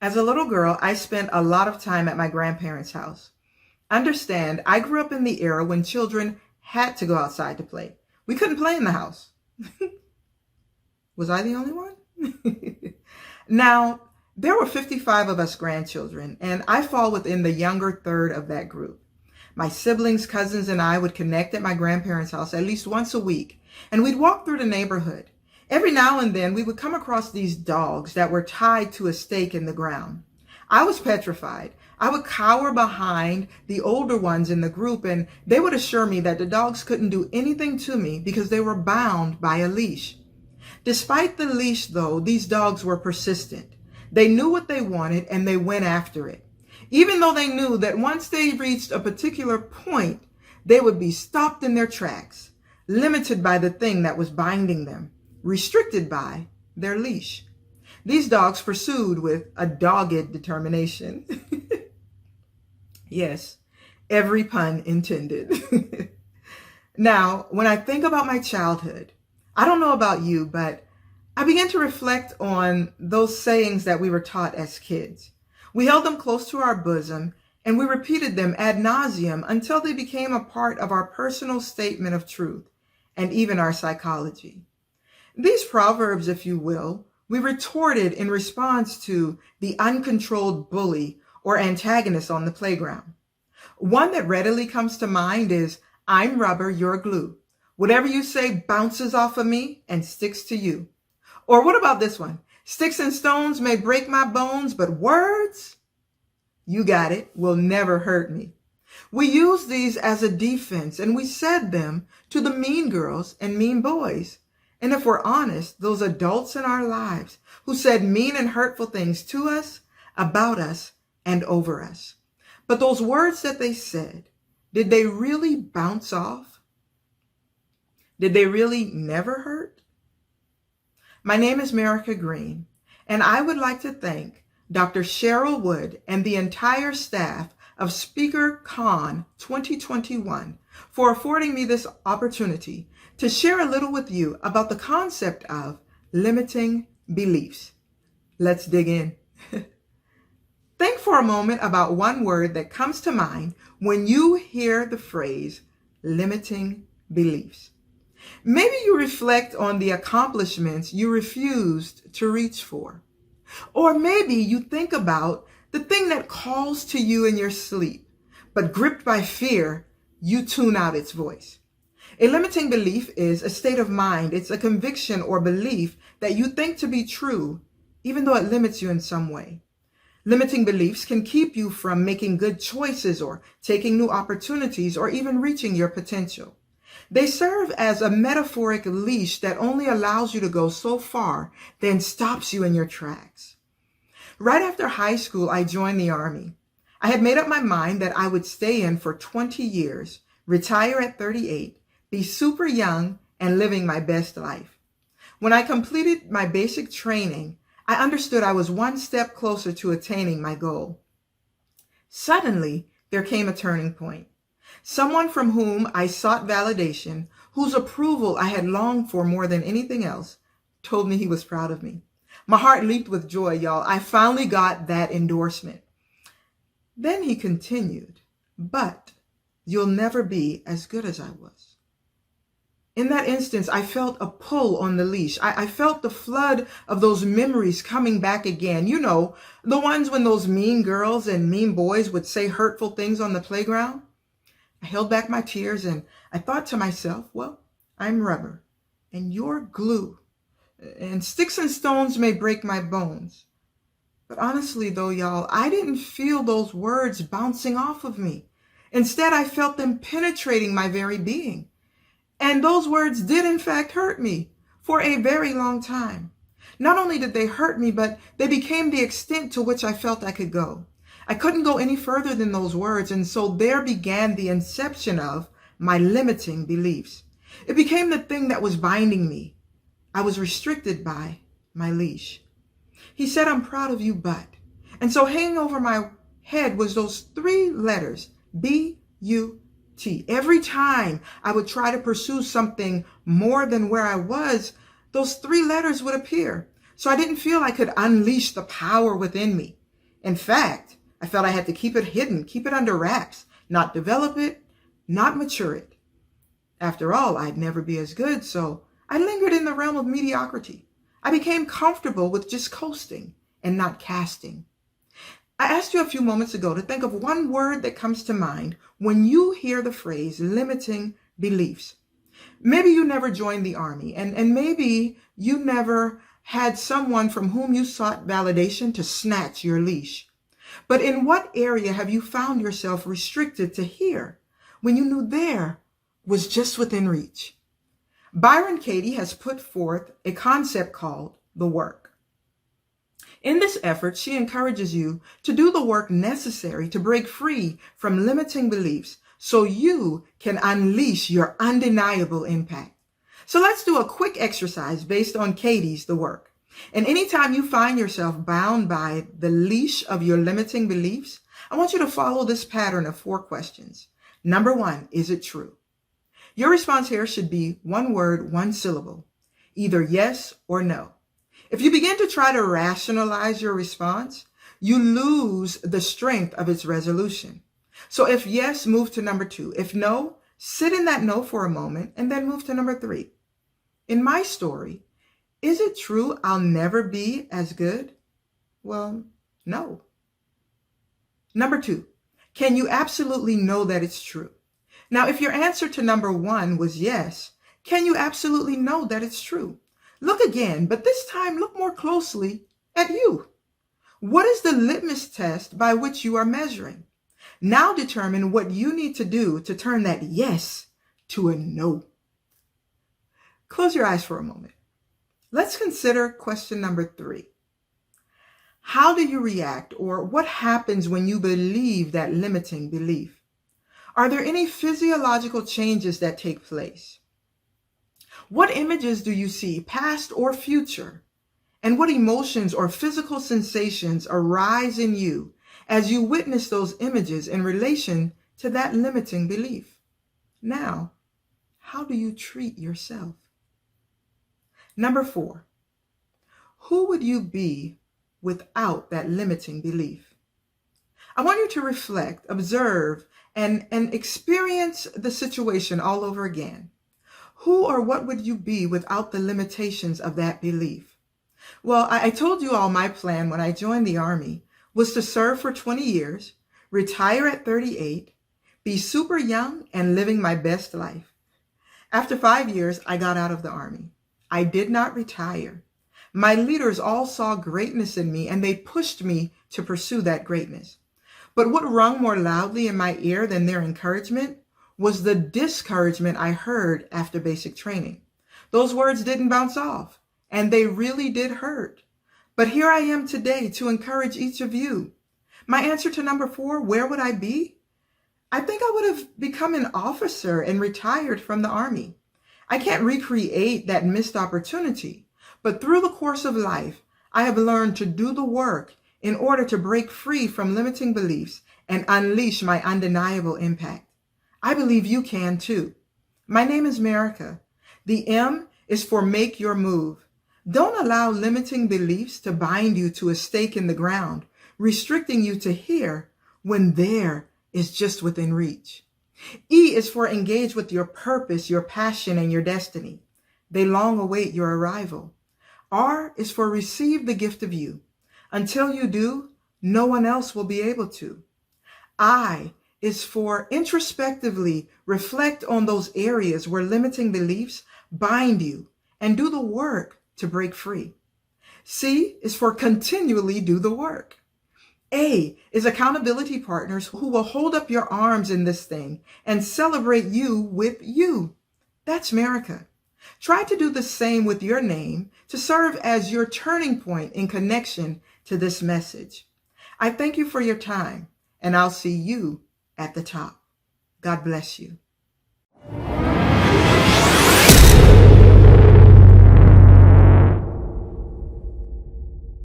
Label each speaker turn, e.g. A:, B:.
A: As a little girl, I spent a lot of time at my grandparents' house. Understand, I grew up in the era when children had to go outside to play. We couldn't play in the house. Was I the only one? Now, there were 55 of us grandchildren, and I fall within the younger third of that group. My siblings, cousins, and I would connect at my grandparents' house at least once a week, and we'd walk through the neighborhood. Every now and then, we would come across these dogs that were tied to a stake in the ground. I was petrified. I would cower behind the older ones in the group, and they would assure me that the dogs couldn't do anything to me because they were bound by a leash. Despite the leash, though, these dogs were persistent. They knew what they wanted, and they went after it. Even though they knew that once they reached a particular point, they would be stopped in their tracks, limited by the thing that was binding them, restricted by their leash. These dogs pursued with a dogged determination. Yes, every pun intended. Now, when I think about my childhood, I don't know about you, but I began to reflect on those sayings that we were taught as kids. We held them close to our bosom, and we repeated them ad nauseum until they became a part of our personal statement of truth and even our psychology. These proverbs, if you will, we retorted in response to the uncontrolled bully or antagonist on the playground. One that readily comes to mind is, "I'm rubber, you're glue. Whatever you say bounces off of me and sticks to you." Or what about this one? "Sticks and stones may break my bones, but words," you got it, "will never hurt me." We used these as a defense, and we said them to the mean girls and mean boys. And if we're honest, those adults in our lives who said mean and hurtful things to us, about us, and over us. But those words that they said, did they really bounce off? Did they really never hurt? My name is Merica Green, and I would like to thank Dr. Cheryl Wood and the entire staff of Speaker Con 2021 for affording me this opportunity to share a little with you about the concept of limiting beliefs. Let's dig in. Think for a moment about one word that comes to mind when you hear the phrase limiting beliefs. Maybe you reflect on the accomplishments you refused to reach for. Or maybe you think about the thing that calls to you in your sleep, but gripped by fear, you tune out its voice. A limiting belief is a state of mind. It's a conviction or belief that you think to be true, even though it limits you in some way. Limiting beliefs can keep you from making good choices or taking new opportunities or even reaching your potential. They serve as a metaphoric leash that only allows you to go so far, then stops you in your tracks. Right after high school, I joined the Army. I had made up my mind that I would stay in for 20 years, retire at 38, be super young, and living my best life. When I completed my basic training, I understood I was one step closer to attaining my goal. Suddenly, there came a turning point. Someone from whom I sought validation, whose approval I had longed for more than anything else, told me he was proud of me. My heart leaped with joy, y'all. I finally got that endorsement. Then he continued, "But you'll never be as good as I was." In that instance, I felt a pull on the leash. I felt the flood of those memories coming back again. You know, the ones when those mean girls and mean boys would say hurtful things on the playground. I held back my tears and I thought to myself, well, I'm rubber and you're glue. And sticks and stones may break my bones. But honestly though, y'all, I didn't feel those words bouncing off of me. Instead, I felt them penetrating my very being. And those words did in fact hurt me for a very long time. Not only did they hurt me, but they became the extent to which I felt I could go. I couldn't go any further than those words, and so there began the inception of my limiting beliefs. It became the thing that was binding me. I was restricted by my leash. He said, "I'm proud of you, but." And so hanging over my head was those 3 letters, B-U-T. Every time I would try to pursue something more than where I was, those 3 letters would appear. So I didn't feel I could unleash the power within me. In fact, I felt I had to keep it hidden, keep it under wraps, not develop it, not mature it. After all, I'd never be as good, so I lingered in the realm of mediocrity. I became comfortable with just coasting and not casting. I asked you a few moments ago to think of one word that comes to mind when you hear the phrase limiting beliefs. Maybe you never joined the army, and maybe you never had someone from whom you sought validation to snatch your leash. But in what area have you found yourself restricted to here when you knew there was just within reach? Byron Katie has put forth a concept called the work. In this effort, she encourages you to do the work necessary to break free from limiting beliefs so you can unleash your undeniable impact. So let's do a quick exercise based on Katie's The Work. And anytime you find yourself bound by the leash of your limiting beliefs, I want you to follow this pattern of 4 questions. Number 1, is it true? Your response here should be 1 word, 1 syllable, either yes or no. If you begin to try to rationalize your response, you lose the strength of its resolution. So if yes, move to number 2. If no, sit in that no for a moment and then move to number 3. In my story, is it true I'll never be as good? Well, no. Number 2, can you absolutely know that it's true? Now, if your answer to number 1 was yes, can you absolutely know that it's true? Look again, but this time look more closely at you. What is the litmus test by which you are measuring? Now determine what you need to do to turn that yes to a no. Close your eyes for a moment. Let's consider question number 3. How do you react, or what happens when you believe that limiting belief? Are there any physiological changes that take place? What images do you see, past or future? And what emotions or physical sensations arise in you as you witness those images in relation to that limiting belief? Now, how do you treat yourself? Number 4, who would you be without that limiting belief? I want you to reflect, observe, and experience the situation all over again. Who or what would you be without the limitations of that belief? Well, I told you all my plan when I joined the Army was to serve for 20 years, retire at 38, be super young, and living my best life. After 5 years, I got out of the Army. I did not retire. My leaders all saw greatness in me, and they pushed me to pursue that greatness. But what rung more loudly in my ear than their encouragement was the discouragement I heard after basic training. Those words didn't bounce off, and they really did hurt. But here I am today to encourage each of you. My answer to number 4, where would I be? I think I would have become an officer and retired from the Army. I can't recreate that missed opportunity, but through the course of life, I have learned to do the work in order to break free from limiting beliefs and unleash my undeniable impact. I believe you can too. My name is Merica. The M is for make your move. Don't allow limiting beliefs to bind you to a stake in the ground, restricting you to here when there is just within reach. E is for engage with your purpose, your passion, and your destiny. They long await your arrival. R is for receive the gift of you. Until you do, no one else will be able to. I is for introspectively reflect on those areas where limiting beliefs bind you and do the work to break free. C is for continually do the work. A is accountability partners who will hold up your arms in this thing and celebrate you with you. That's Merica. Try to do the same with your name to serve as your turning point in connection to this message. I thank you for your time, and I'll see you at the top. God bless you.